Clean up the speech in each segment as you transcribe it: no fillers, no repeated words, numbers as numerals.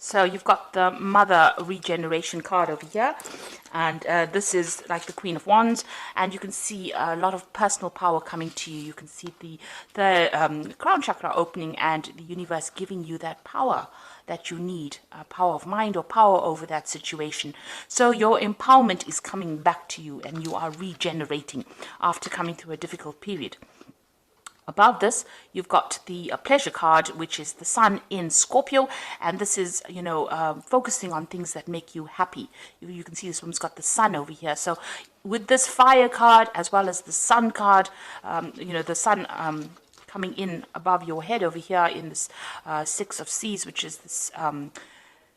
So you've got the Mother Regeneration card over here, and this is like the Queen of Wands, and you can see a lot of personal power coming to you. You can see the crown chakra opening and the universe giving you that power that you need, power of mind or power over that situation. So your empowerment is coming back to you, and you are regenerating after coming through a difficult period. Above this, you've got the pleasure card, which is the sun in Scorpio. And this is, focusing on things that make you happy. You can see this one's got the sun over here. So with this fire card, as well as the sun card, the sun coming in above your head over here in this Six of Seas, which is this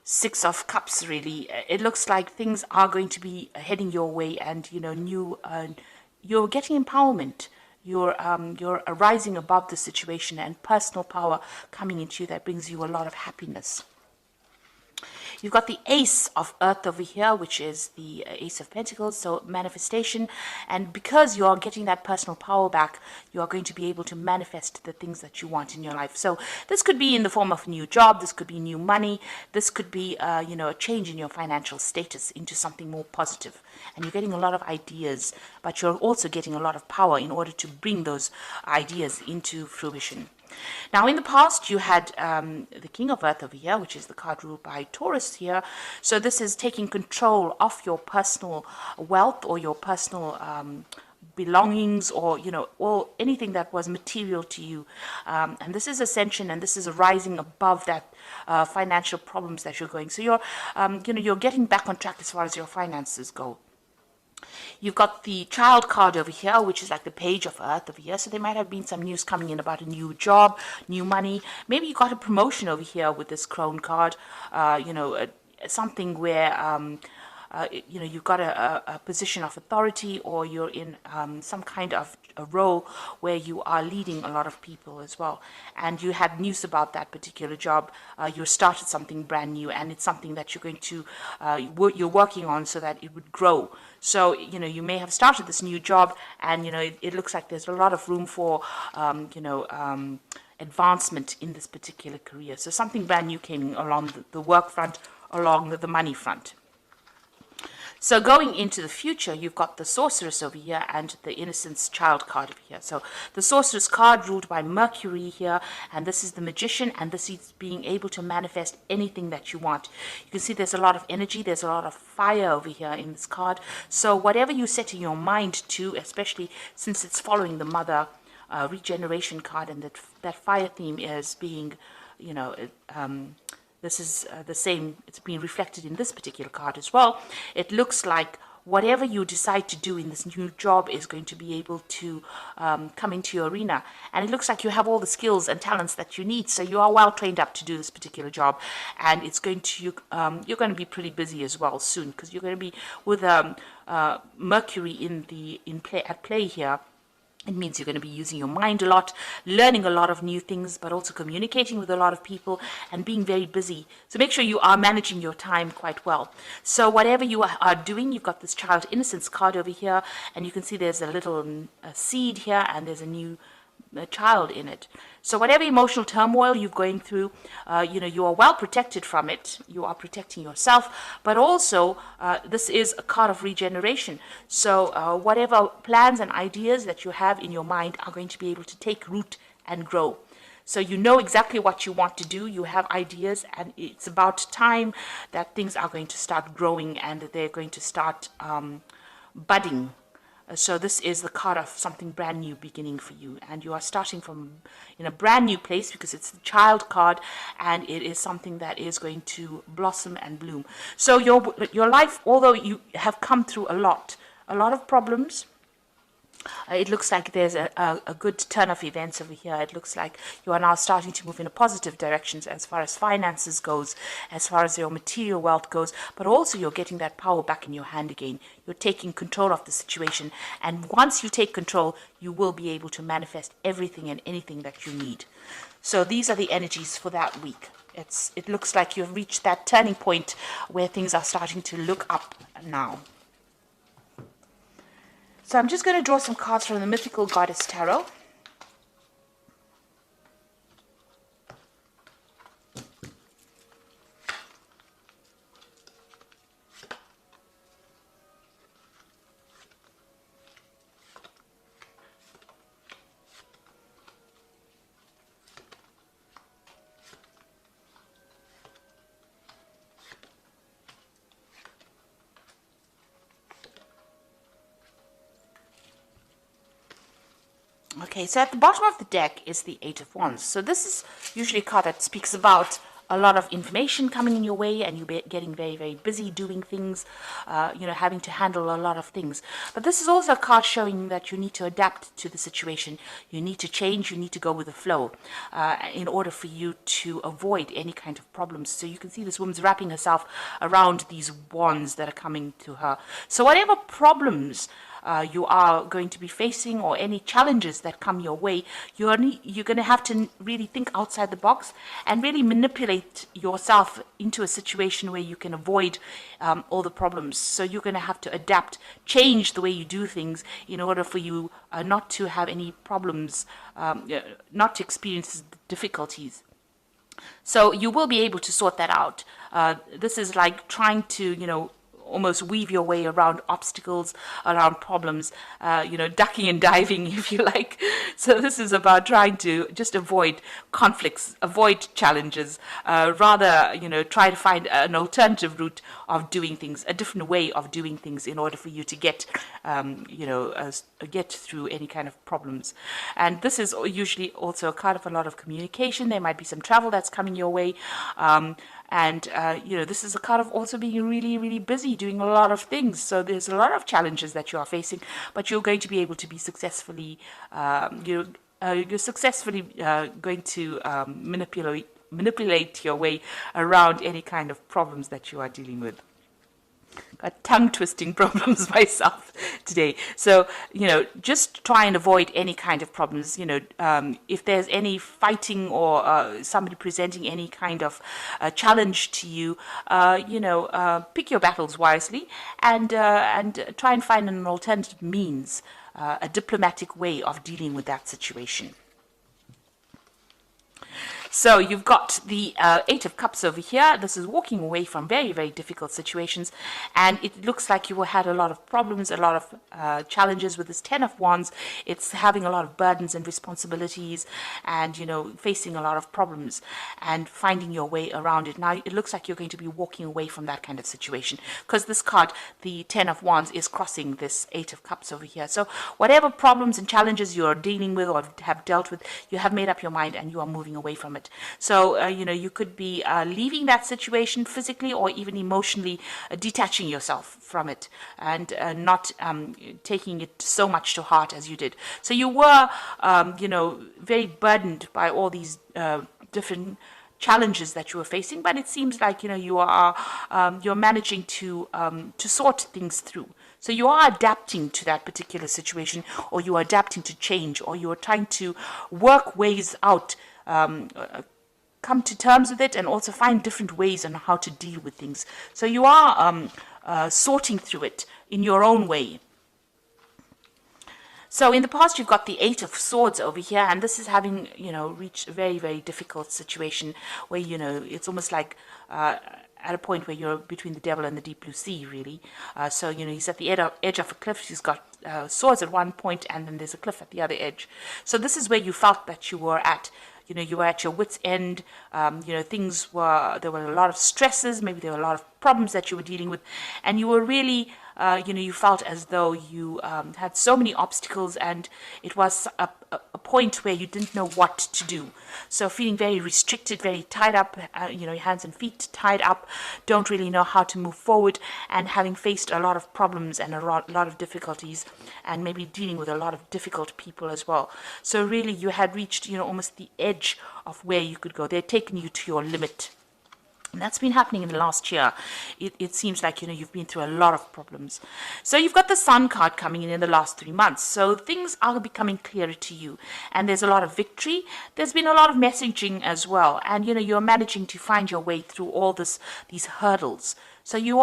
Six of Cups, really. It looks like things are going to be heading your way, and, you're getting empowerment. You're rising above the situation, and personal power coming into you that brings you a lot of happiness. You've got the Ace of Earth over here, which is the Ace of Pentacles, so manifestation. And because you're getting that personal power back, you are going to be able to manifest the things that you want in your life. So this could be in the form of a new job, this could be new money, this could be, a change in your financial status into something more positive. And you're getting a lot of ideas, but you're also getting a lot of power in order to bring those ideas into fruition. Now, in the past, you had the King of Earth over here, which is the card ruled by Taurus here. So this is taking control of your personal wealth or your personal belongings, or, or anything that was material to you. And this is ascension, and this is rising above that financial problems that you're going. So you're getting back on track as far as your finances go. You've got the Child card over here, which is like the Page of Earth over here. So there might have been some news coming in about a new job, new money. Maybe you got a promotion over here with this Crone card. Something where you've got a position of authority, or you're in some kind of a role where you are leading a lot of people as well. And you had news about that particular job. You started something brand new, and it's something that you're going to, you're working on so that it would grow. So, you may have started this new job, and, it looks like there's a lot of room for, advancement in this particular career. So something brand new came along the work front, along the money front. So going into the future, you've got the Sorceress over here and the Innocence Child card over here. So the Sorceress card ruled by Mercury here, and this is the Magician, and this is being able to manifest anything that you want. You can see there's a lot of energy, there's a lot of fire over here in this card. So whatever you set in your mind to, especially since it's following the Mother Regeneration card, and that fire theme is being, this is the same, it's being reflected in this particular card as well. It looks like whatever you decide to do in this new job is going to be able to come into your arena. And it looks like you have all the skills and talents that you need. So you are well trained up to do this particular job. And it's going to, you're going to be pretty busy as well soon, because you're going to be with Mercury at play here. It means you're going to be using your mind a lot, learning a lot of new things, but also communicating with a lot of people and being very busy. So make sure you are managing your time quite well. So whatever you are doing, you've got this Child Innocence card over here, and you can see there's a little seed here, and there's a new child in it. So whatever emotional turmoil you're going through, you are well protected from it. You are protecting yourself, but also this is a card of regeneration. So whatever plans and ideas that you have in your mind are going to be able to take root and grow. So you know exactly what you want to do. You have ideas, and it's about time that things are going to start growing, and they're going to start budding. So this is the card of something brand new beginning for you, and you are starting from in a brand new place, because it's the Child card, and it is something that is going to blossom and bloom. So your life, although you have come through a lot of problems, it looks like there's a good turn of events over here. It looks like you are now starting to move in a positive direction as far as finances goes, as far as your material wealth goes, but also you're getting that power back in your hand again. You're taking control of the situation, and once you take control, you will be able to manifest everything and anything that you need. So these are the energies for that week. It looks like you've reached that turning point where things are starting to look up now. So I'm just going to draw some cards from the Mythical Goddess Tarot. Okay, so at the bottom of the deck is the Eight of Wands. So this is usually a card that speaks about a lot of information coming in your way, and you getting very, very busy doing things, having to handle a lot of things. But this is also a card showing that you need to adapt to the situation. You need to change, you need to go with the flow in order for you to avoid any kind of problems. So you can see this woman's wrapping herself around these wands that are coming to her. So whatever problems you are going to be facing, or any challenges that come your way, you're going to have to really think outside the box and really manipulate yourself into a situation where you can avoid all the problems. So you're going to have to adapt, change the way you do things in order for you not to have any problems, not to experience difficulties. So you will be able to sort that out. This is like trying to, almost weave your way around obstacles, around problems, ducking and diving, if you like. So this is about trying to just avoid conflicts, avoid challenges, rather, try to find an alternative route of doing things, a different way of doing things in order for you to get, get through any kind of problems. And this is usually also a card of a lot of communication. There might be some travel that's coming your way. This is a card of also being really, really busy doing a lot of things. So there's a lot of challenges that you are facing, but you're going to be able to be successfully, you're successfully going to manipulate your way around any kind of problems that you are dealing with. Got tongue-twisting problems myself today. So, just try and avoid any kind of problems. If there's any fighting or somebody presenting any kind of challenge to you, pick your battles wisely and try and find an alternative means, a diplomatic way of dealing with that situation. So you've got the Eight of Cups over here. This is walking away from very, very difficult situations. And it looks like you had a lot of problems, a lot of challenges with this Ten of Wands. It's having a lot of burdens and responsibilities and, facing a lot of problems and finding your way around it. Now, it looks like you're going to be walking away from that kind of situation because this card, the Ten of Wands, is crossing this Eight of Cups over here. So whatever problems and challenges you're dealing with or have dealt with, you have made up your mind and you are moving away from it. So, you could be leaving that situation physically or even emotionally, detaching yourself from it and not taking it so much to heart as you did. So you were, very burdened by all these different challenges that you were facing, but it seems like, you're managing to sort things through. So you are adapting to that particular situation, or you are adapting to change, or you are trying to work ways out, come to terms with it, and also find different ways on how to deal with things. So you are sorting through it in your own way. So in the past, you've got the Eight of Swords over here, and this is having, reached a very, very difficult situation where, it's almost like at a point where you're between the devil and the deep blue sea, really. So, he's at the edge of a cliff. He's got swords at one point, and then there's a cliff at the other edge. So this is where you felt that you were at. You were at your wit's end. There were a lot of stresses. Maybe there were a lot of problems that you were dealing with. And you were really, you felt as though you had so many obstacles, and it was a point where you didn't know what to do. So feeling very restricted, very tied up, your hands and feet tied up, don't really know how to move forward, and having faced a lot of problems and a lot of difficulties, and maybe dealing with a lot of difficult people as well. So really you had reached, almost the edge of where you could go. They'd taken you to your limit. And that's been happening in the last year. It seems like, you've been through a lot of problems. So you've got the Sun card coming in the last 3 months. So things are becoming clearer to you. And there's a lot of victory. There's been a lot of messaging as well. And, you're managing to find your way through all these hurdles. So you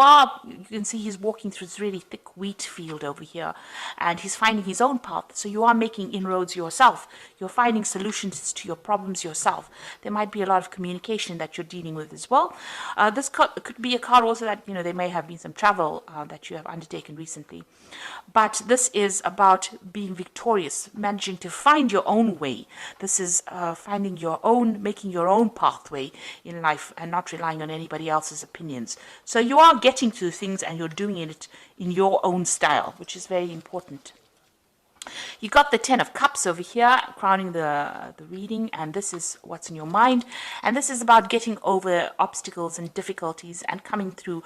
can see he's walking through this really thick wheat field over here, and he's finding his own path. So you are making inroads yourself. You're finding solutions to your problems yourself. There might be a lot of communication that you're dealing with as well. This could be a card also that, there may have been some travel that you have undertaken recently. But this is about being victorious, managing to find your own way. This is making your own pathway in life and not relying on anybody else's opinions. So you are getting to things and you're doing it in your own style, which is very important. You got the Ten of Cups over here, crowning the reading, and this is what's in your mind. And this is about getting over obstacles and difficulties and coming through,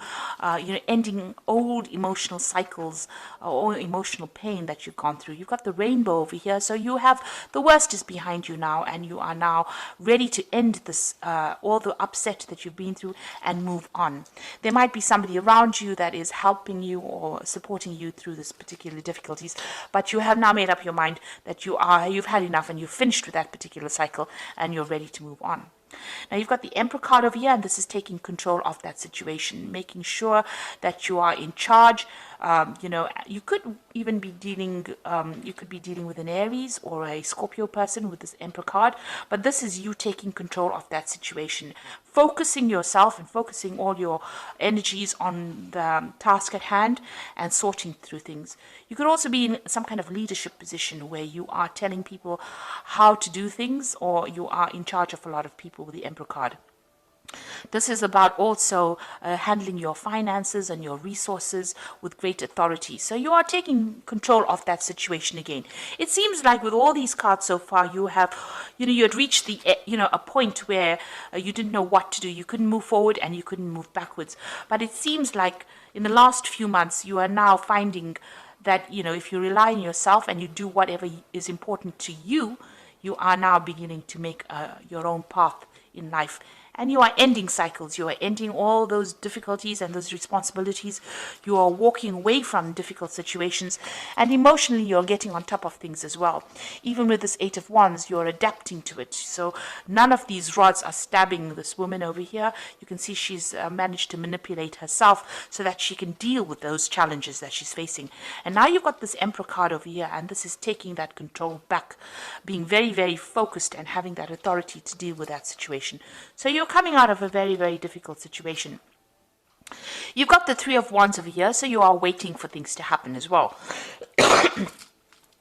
ending old emotional cycles or emotional pain that you've gone through. You've got the Rainbow over here, so you have the worst is behind you now, and you are now ready to end this, all the upset that you've been through and move on. There might be somebody around you that is helping you or supporting you through this particular difficulties, but you have now made up your mind that you've had enough and you've finished with that particular cycle and you're ready to move on. Now you've got the Emperor card over here, and this is taking control of that situation, making sure that you are in charge. You could even be dealing, with an Aries or a Scorpio person with this Emperor card, but this is you taking control of that situation, focusing yourself and focusing all your energies on the task at hand and sorting through things. You could also be in some kind of leadership position where you are telling people how to do things, or you are in charge of a lot of people with the Emperor card. This is about also handling your finances and your resources with great authority. So you are taking control of that situation again. It seems like with all these cards so far, you had reached the, a point where you didn't know what to do. You couldn't move forward and you couldn't move backwards. But it seems like in the last few months, you are now finding that, if you rely on yourself and you do whatever is important to you, you are now beginning to make your own path in life. And you are ending cycles. You are ending all those difficulties and those responsibilities. You are walking away from difficult situations. And emotionally, you're getting on top of things as well. Even with this Eight of Wands, you're adapting to it. So none of these rods are stabbing this woman over here. You can see she's managed to manipulate herself so that she can deal with those challenges that she's facing. And now you've got this Emperor card over here, and this is taking that control back, being very, very focused and having that authority to deal with that situation. So you're coming out of a very, very difficult situation. You've got the Three of Wands over here, so you are waiting for things to happen as well.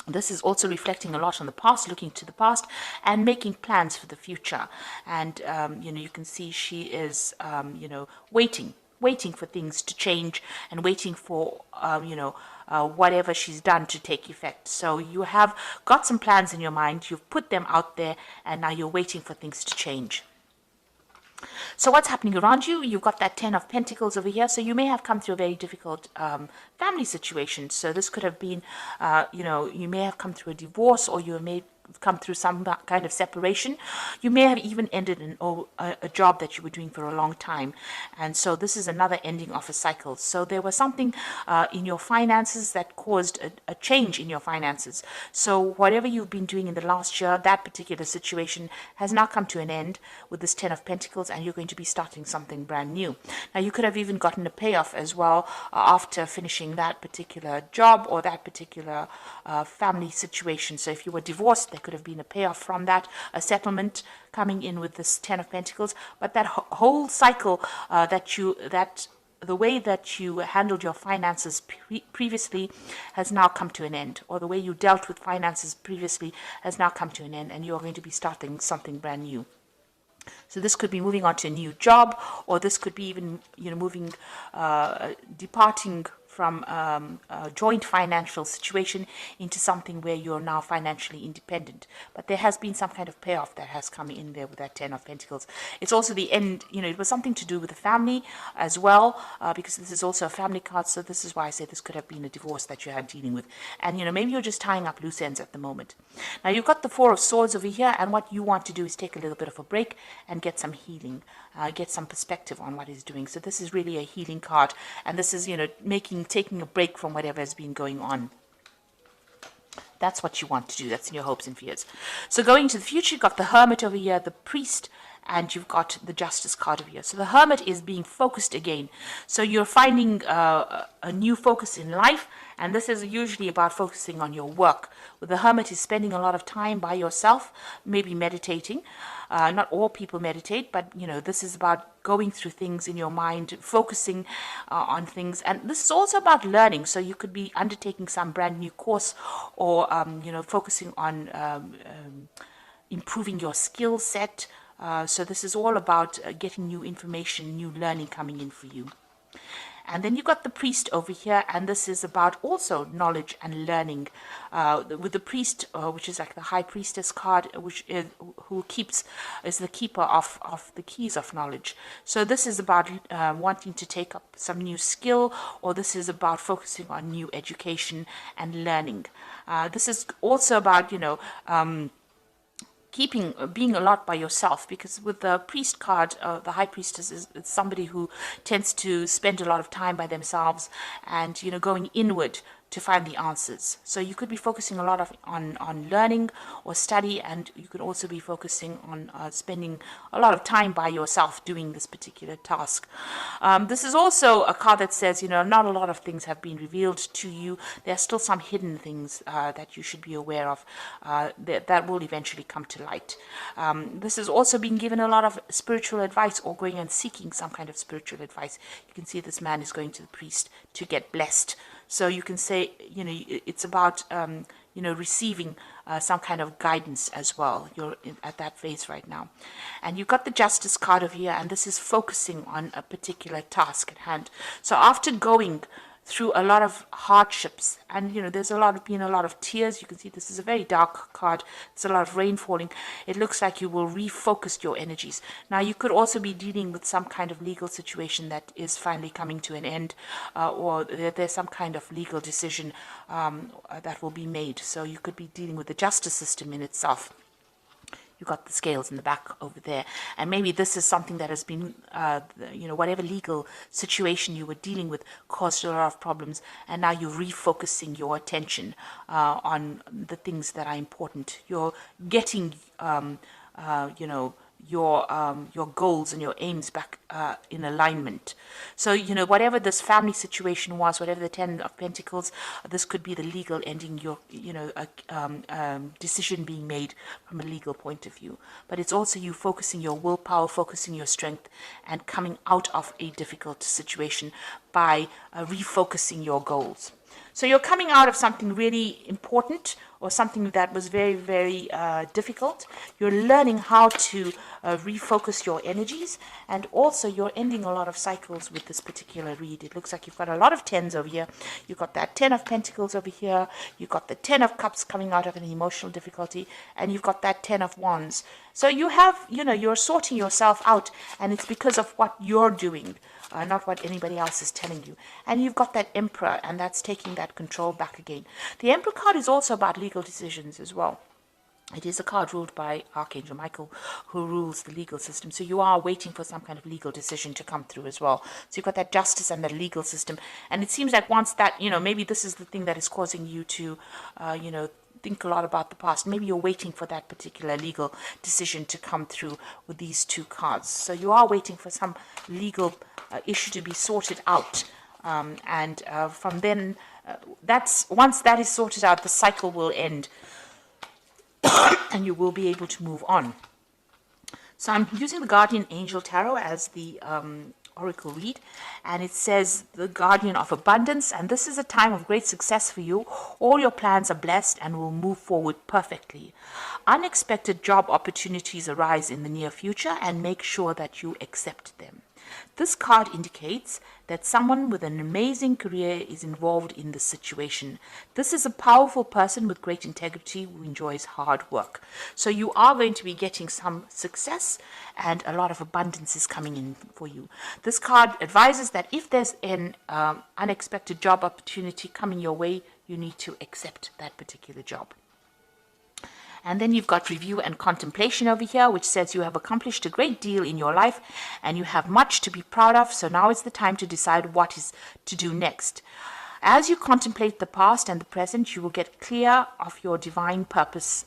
This is also reflecting a lot on the past, looking to the past and making plans for the future. And, you can see she is, waiting for things to change and waiting for, whatever she's done to take effect. So you have got some plans in your mind, you've put them out there, and now you're waiting for things to change. So what's happening around you? You've got that Ten of Pentacles over here. So you may have come through a very difficult family situation. So this could have been, you may have come through a divorce, or you may come through some kind of separation. You may have even ended a job that you were doing for a long time. And so this is another ending of a cycle. So there was something in your finances that caused a change in your finances. So whatever you've been doing in the last year, that particular situation has now come to an end with this Ten of Pentacles, and you're going to be starting something brand new. Now you could have even gotten a payoff as well after finishing that particular job or that particular family situation. So if you were divorced, there could have been a payoff from that, a settlement coming in with this Ten of Pentacles. But that whole cycle the way that you handled your finances previously has now come to an end, or the way you dealt with finances previously has now come to an end, and you're going to be starting something brand new. So this could be moving on to a new job, or this could be even, departing from a joint financial situation into something where you're now financially independent. But there has been some kind of payoff that has come in there with that Ten of Pentacles. It's also the end, it was something to do with the family as well, because this is also a family card. So this is why I say this could have been a divorce that you had dealing with. And, maybe you're just tying up loose ends at the moment. Now you've got the Four of Swords over here, and what you want to do is take a little bit of a break and get some healing, get some perspective on what he's doing. So this is really a healing card, and this is, taking a break from whatever has been going on. That's what you want to do. That's in your hopes and fears. So going to the future, you've got the Hermit over here, the Priest, and you've got the Justice card over here. So the Hermit is being focused again. So you're finding a new focus in life, and this is usually about focusing on your work. With the Hermit is spending a lot of time by yourself, maybe meditating. Not all people meditate, but this is about going through things in your mind, focusing on things. And this is also about learning. So you could be undertaking some brand new course, or focusing on improving your skill set. So this is all about getting new information, new learning coming in for you. And then you've got the priest over here, and this is about also knowledge and learning. With the priest, which is like the high priestess card, which is is the keeper of the keys of knowledge. So this is about wanting to take up some new skill, or this is about focusing on new education and learning. This is also about, being a lot by yourself, because with the priest card, the high priestess is somebody who tends to spend a lot of time by themselves and going inward to find the answers. So you could be focusing a lot on learning or study, and you could also be focusing on spending a lot of time by yourself doing this particular task. This is also a card that says, not a lot of things have been revealed to you. There are still some hidden things that you should be aware of that will eventually come to light. This is also being given a lot of spiritual advice, or going and seeking some kind of spiritual advice. You can see this man is going to the priest to get blessed. So you can say, it's about, receiving some kind of guidance as well. You're at that phase right now. And you've got the Justice card over here, and this is focusing on a particular task at hand. So after going through a lot of hardships, and there's been a lot of tears. You can see this is a very dark card. There's a lot of rain falling. It looks like you will refocus your energies. Now you could also be dealing with some kind of legal situation that is finally coming to an end, or there's some kind of legal decision that will be made. So you could be dealing with the justice system in itself. You've got the scales in the back over there. And maybe this is something that has been, whatever legal situation you were dealing with caused a lot of problems. And now you're refocusing your attention on the things that are important. You're getting, your goals and your aims back in alignment. So, whatever this family situation was, whatever the 10 of Pentacles, this could be the legal ending, your, decision being made from a legal point of view. But it's also you focusing your willpower, focusing your strength, and coming out of a difficult situation by refocusing your goals. So you're coming out of something really important, or something that was very, very difficult. You're learning how to refocus your energies, and also you're ending a lot of cycles with this particular read. It looks like you've got a lot of 10s over here. You've got that 10 of Pentacles over here. You've got the 10 of Cups coming out of an emotional difficulty, and you've got that 10 of Wands. So you have, you're sorting yourself out, and it's because of what you're doing. Not what anybody else is telling you. And you've got that Emperor, and that's taking that control back again. The Emperor card is also about legal decisions as well. It is a card ruled by Archangel Michael, who rules the legal system. So you are waiting for some kind of legal decision to come through as well. So you've got that justice and that legal system. And it seems like once that, maybe this is the thing that is causing you to, think a lot about the past. Maybe you're waiting for that particular legal decision to come through with these two cards. So you are waiting for some legal issue to be sorted out. And from then, once that is sorted out, the cycle will end. And you will be able to move on. So I'm using the Guardian Angel Tarot as the oracle read, and it says the Guardian of Abundance, and this is a time of great success for you. All your plans are blessed and will move forward perfectly. Unexpected job opportunities arise in the near future, and make sure that you accept them. This card indicates that someone with an amazing career is involved in this situation. This is a powerful person with great integrity who enjoys hard work. So you are going to be getting some success, and a lot of abundance is coming in for you. This card advises that if there's an unexpected job opportunity coming your way, you need to accept that particular job. And then you've got review and contemplation over here, which says you have accomplished a great deal in your life and you have much to be proud of. So now is the time to decide what is to do next. As you contemplate the past and the present, you will get clear of your divine purpose.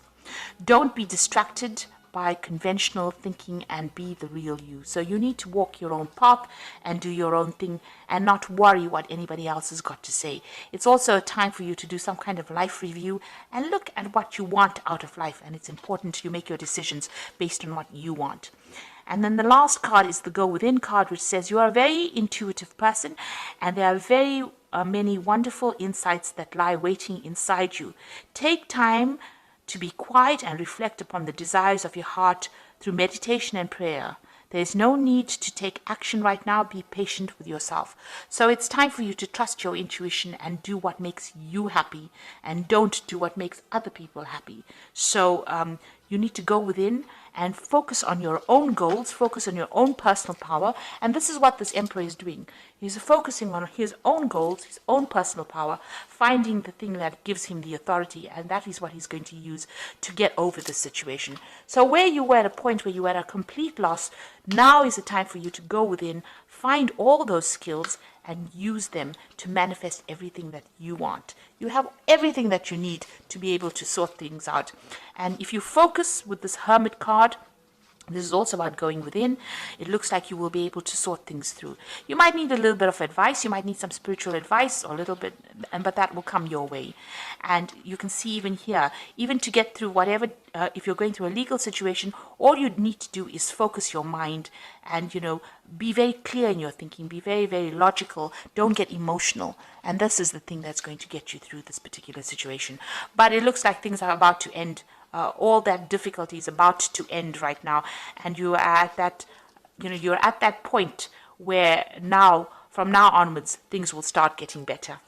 Don't be distracted by conventional thinking and be the real you. So you need to walk your own path and do your own thing and not worry what anybody else has got to say. It's also a time for you to do some kind of life review and look at what you want out of life. And it's important you make your decisions based on what you want. And then the last card is the Go Within card, which says you are a very intuitive person and there are very many wonderful insights that lie waiting inside you. Take time to be quiet and reflect upon the desires of your heart through meditation and prayer. There's no need to take action right now. Be patient with yourself. So it's time for you to trust your intuition and do what makes you happy, and don't do what makes other people happy. So you need to go within and focus on your own goals, focus on your own personal power. And this is what this emperor is doing. He's focusing on his own goals, his own personal power, finding the thing that gives him the authority, and that is what he's going to use to get over this situation. So where you were at a point where you were at a complete loss, now is the time for you to go within, find all those skills, and use them to manifest everything that you want. You have everything that you need to be able to sort things out. And if you focus with this Hermit card, this is also about going within. It looks like you will be able to sort things through. You might need a little bit of advice. You might need some spiritual advice, or a little bit, but that will come your way. And you can see even here, even to get through whatever, if you're going through a legal situation, all you need to do is focus your mind and, be very clear in your thinking. Be very, very logical. Don't get emotional. And this is the thing that's going to get you through this particular situation. But it looks like things are about to end. All that difficulty is about to end right now, and you are at that, you're at that point where now, from now onwards, things will start getting better.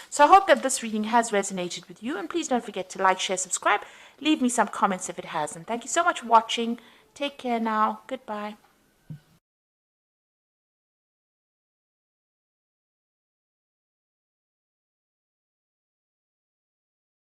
So I hope that this reading has resonated with you, and please don't forget to like, share, subscribe, leave me some comments if it has, and thank you so much for watching. Take care now. Goodbye.